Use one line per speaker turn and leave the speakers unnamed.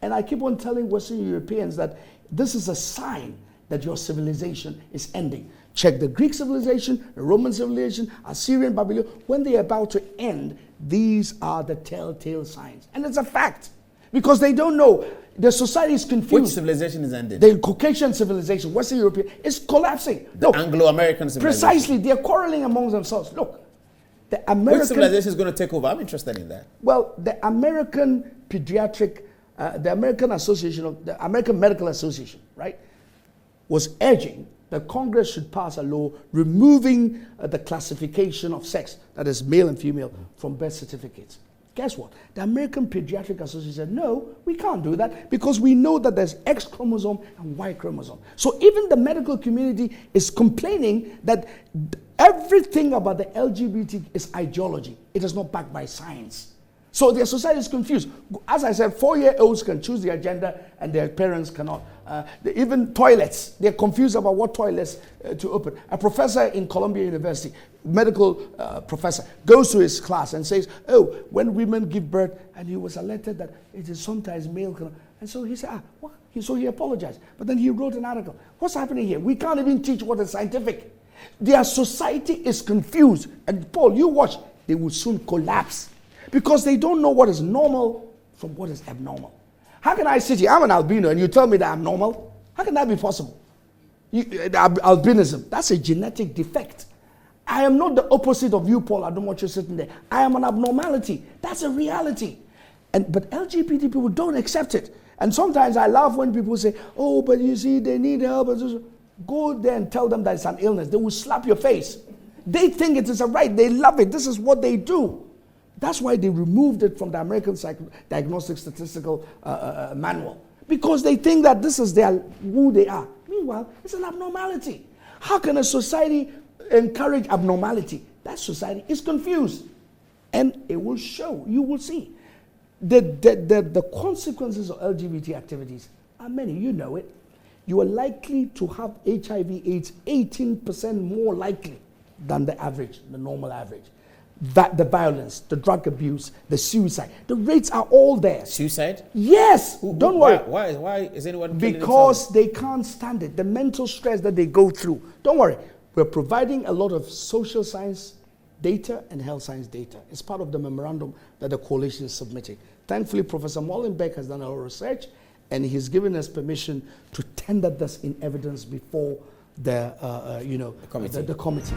And I keep on telling Western Europeans that this is a sign that your civilization is ending. Check the Greek civilization, the Roman civilization, Assyrian, Babylon. When they are about to end, these are the telltale signs. And it's a fact. Because they don't know. The society is confused.
Which civilization is ending?
The Caucasian civilization, Western European, is collapsing.
The Anglo-American civilization.
Precisely. They're quarreling among themselves. Look, the American...
Which civilization is going to take over? I'm interested in that.
Well, the American Pediatric, the American Association, the American Medical Association, right, was urging that Congress should pass a law removing the classification of sex, that is male and female, from birth certificates. Guess what? The American Pediatric Association said, no, we can't do that because we know that there's X chromosome and Y chromosome. So even the medical community is complaining that everything about the LGBT is ideology. It is not backed by science. So their society is confused. As I said, 4-year-olds can choose their gender and their parents cannot. Even toilets, they're confused about what toilets to open. A professor in Columbia University, medical professor, goes to his class and says, oh, when women give birth, and he was alerted that it is sometimes male. And so he said, what? So he apologized. But then he wrote an article. What's happening here? We can't even teach what is scientific. Their society is confused. And Paul, you watch, they will soon collapse. Because they don't know what is normal from what is abnormal. How can I sit here, I'm an albino, and you tell me that I'm normal? How can that be possible? Albinism, that's a genetic defect. I am not the opposite of you, Paul. I don't want you sitting there. I am an abnormality. That's a reality. But LGBT people don't accept it. And sometimes I laugh when people say, oh, but you see, they need help. Go there and tell them that it's an illness. They will slap your face. They think it is a right. They love it. This is what they do. That's why they removed it from the American Diagnostic Statistical Manual. Because they think that this is who they are. Meanwhile, it's an abnormality. How can a society encourage abnormality? That society is confused. And it will show. You will see. The consequences of LGBT activities are many. You know it. You are likely to have HIV/AIDS 18% more likely than the average, the normal average. That the violence, the drug abuse, the suicide, the rates are all there.
Suicide?
Yes. Don't worry.
Why is anyone killing
because
themselves?
They can't stand it. The mental stress that they go through. Don't worry. We're providing a lot of social science data and health science data. It's part of the memorandum that the coalition is submitting. Thankfully, Professor Molenbeek has done a lot of research, and he's given us permission to tender this in evidence before the committee.